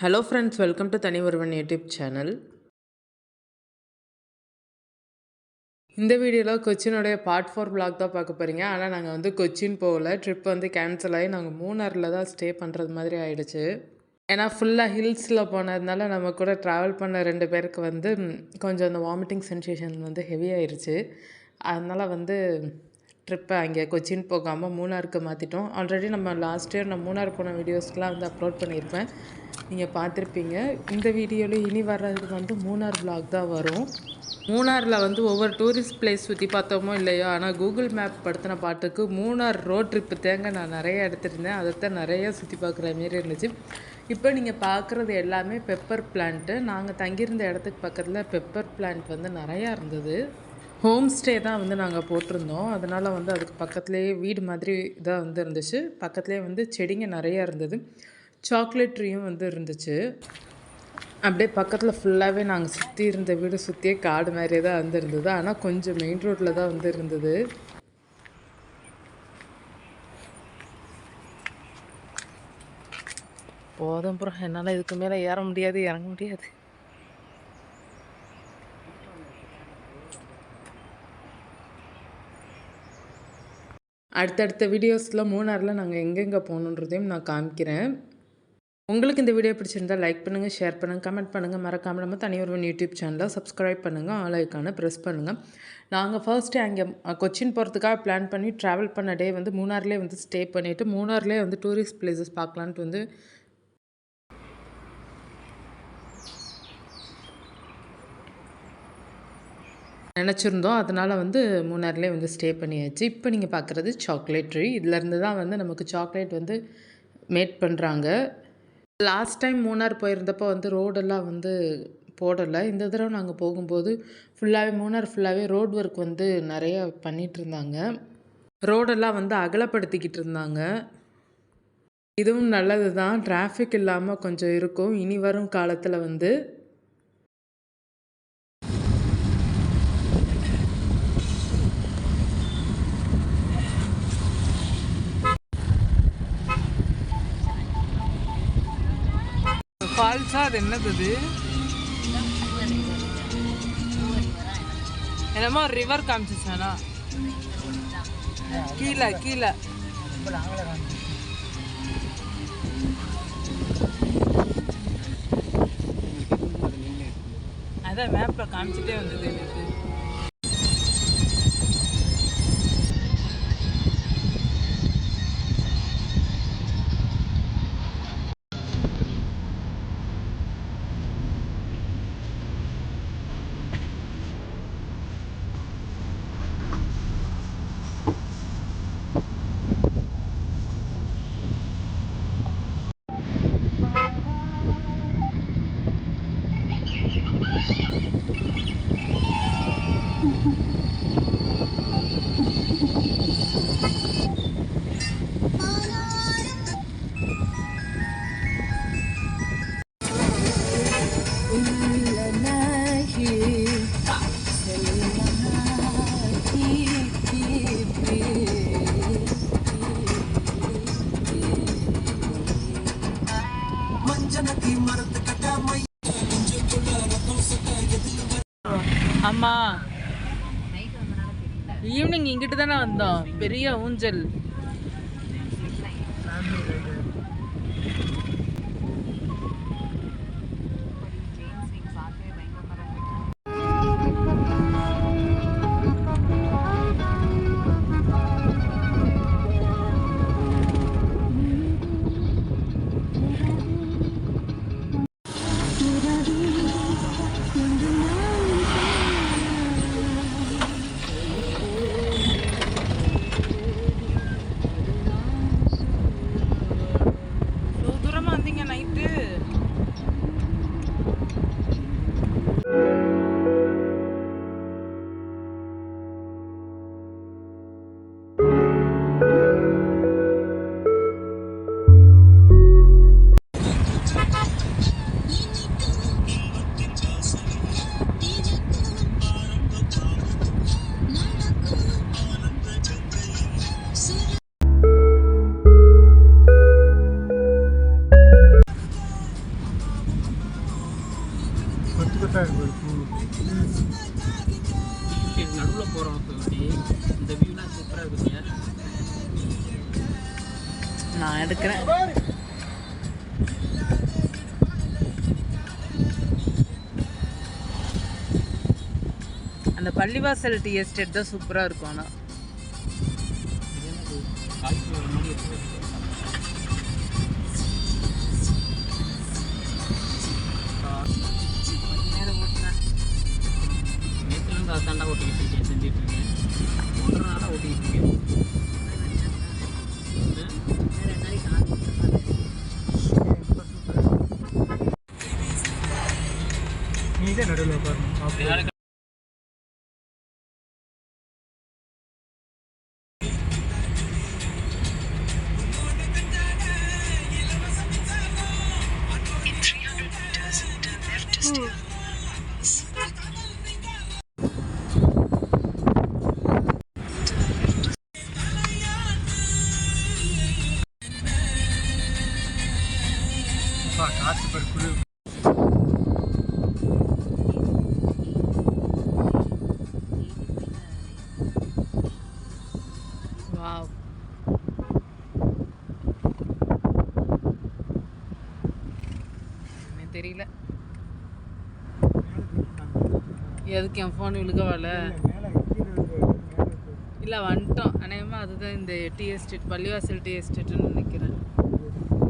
Hello friends, welcome to தனி ஒருவன் YouTube channel. இந்த வீடியோவில் கொச்சினுடைய பார்ட் 4 vlog தான் பார்க்க போகிறீங்க. ஆனால் நாங்கள் கொச்சின் போகல, ட்ரிப் கேன்சல் ஆகி நாங்கள் மூணாரில் தான் ஸ்டே பண்ணுறது மாதிரி ஆயிடுச்சு. ஏன்னா ஃபுல்லாக ஹில்ஸில் போனதுனால நம்ம கூட ட்ராவல் பண்ண 2 பேருக்கு கொஞ்சம் அந்த வாமிட்டிங் சென்சேஷன் ஹெவியாகிருச்சு. அதனால் ட்ரிப்பை அங்கே கொச்சின் போகாமல் மூணாருக்கு மாற்றிட்டோம். ஆல்ரெடி நம்ம லாஸ்ட் இயர் நான் மூணார் போன வீடியோஸ்லாம் அப்லோட் பண்ணியிருப்பேன், நீங்கள் பார்த்துருப்பீங்க. இந்த வீடியோவில் இனி வர்றது மூணார் vlog தான் வரும். மூணாரில் ஒவ்வொரு டூரிஸ்ட் பிளேஸ் சுற்றி பார்த்தோமோ இல்லையோ, ஆனால் கூகுள் மேப் படுத்தின பாட்டுக்கு மூணார் ரோட் ட்ரிப்பு நான் நிறைய எடுத்துருந்தேன். அதைத்தான் நிறையா சுற்றி பார்க்குற மாரி இருந்துச்சு. இப்போ நீங்கள் பார்க்குறது எல்லாமே பெப்பர் பிளான்ட்டு. நாங்கள் தங்கியிருந்த இடத்துக்கு பக்கத்தில் பெப்பர் பிளான்ட் நிறையா இருந்தது. ஹோம் ஸ்டே தான் நாங்கள் போட்டிருந்தோம். அதனால் அதுக்கு பக்கத்துலேயே வீடு மாதிரி தான் இருந்துச்சு. பக்கத்துலேயே செடிங்க நிறையா இருந்தது. சாக்லேட் ட்ரீயும் இருந்துச்சு. அப்படியே பக்கத்தில் ஃபுல்லாகவே நாங்கள் சுற்றி இருந்த வீடு சுற்றியே காடு மாதிரியே தான் இருந்தது. ஆனால் கொஞ்சம் மெயின் ரோட்டில் தான் இருந்தது. போதும் அப்புறம் என்னால் இதுக்கு மேலே ஏற முடியாது, இறங்க முடியாது. அடுத்தடுத்த வீடியோஸில் மூணாரில் நாங்கள் எங்கெங்கே போகணுன்றதையும் நான் காமிக்கிறேன். உங்களுக்கு இந்த வீடியோ பிடிச்சிருந்தால் லைக் பண்ணுங்கள், ஷேர் பண்ணுங்கள், கமெண்ட் பண்ணுங்கள். மறக்காமல் நம்ம தனி ஒருவன் யூடியூப் சேனலை சப்ஸ்கிரைப் பண்ணுங்கள், ஆல் ஐக்கானை ப்ரெஸ் பண்ணுங்கள். நாங்கள் ஃபர்ஸ்ட்டு அங்கே கொச்சின் போகிறதுக்காக பிளான் பண்ணி ட்ராவல் பண்ண டே மூணார்லேயே ஸ்டே பண்ணிவிட்டு மூணார்லேயே டூரிஸ்ட் பிளேசஸ் பார்க்கலான்ட்டு நினச்சிருந்தோம். அதனால் மூணார்லேயே ஸ்டே பண்ணியாச்சு. இப்போ நீங்கள் பார்க்குறது சாக்லேட் ட்ரீ. இதிலேருந்து தான் நமக்கு சாக்லேட் மேட் பண்ணுறாங்க. லாஸ்ட் டைம் மூணார் போயிருந்தப்போ ரோடெல்லாம் போடலை. இந்த தடவை நாங்கள் போகும்போது ஃபுல்லாகவே மூணார் ஃபுல்லாகவே ரோட் ஒர்க் நிறையா பண்ணிகிட்டு இருந்தாங்க. ரோடெல்லாம் அகலப்படுத்திக்கிட்டு இருந்தாங்க. இதுவும் நல்லது தான், டிராஃபிக் இல்லாமல் கொஞ்சம் இருக்கும். இனி வரும் காலத்தில் ஃபால்ஸா அது என்னது? என்னமோ ரிவர் காமிச்சிச்சானா? கீழே கீழே அதான் மேப்பில் காமிச்சிட்டே வந்தது எனக்கு. ஆமாம், ஈவினிங் இங்கிட்டு தானே வந்தோம். பெரிய ஊஞ்சல். நடுவில் போகிறோம். இந்த வியூலாம் சூப்பராக இருக்குங்க. நான் எடுக்கிறேன். அந்த பள்ளிவாசல் டீ எஸ்டேட் தான் சூப்பராக இருக்கும். ஆனால் நேற்றுலேருந்து அதை தாண்டா ஓட்டிக்கிட்டு இருக்கேன், செஞ்சுட்டு இருக்கேன். 1.5 நாளாக ஓட்டிக்கிட்டு இருக்கேன். நீதான் நடுவில் உட்காரணும். காசு பருப்பு வாவ், எனக்கு தெரியல எதுக்கு என் ஃபோன் விழுகவால. இல்லை வந்துட்டோம் அநேகமாக. அதுதான் இந்த டீ எஸ்டேட், பள்ளிவாசல் டீ எஸ்டேட்டுன்னு நினைக்கிறேன்.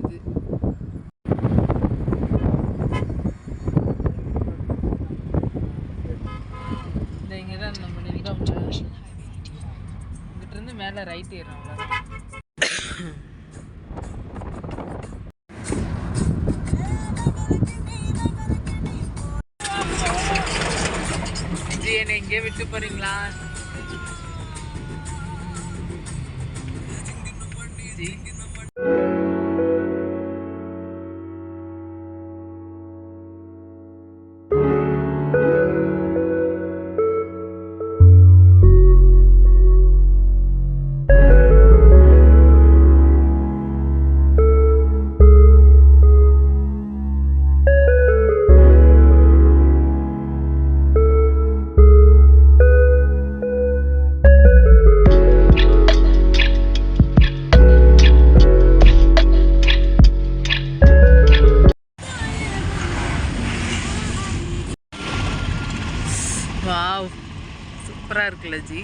இது இந்த இங்கே தான் நம்ம நின்றோம்ல, இங்கிட்டிருந்து மேலே ரைட் ஏறோம். ஜி என்னை எங்கேயே விட்டு போகிறீங்களா ஜி? வாவ், சூப்பராக இருக்குல்ல ஜி?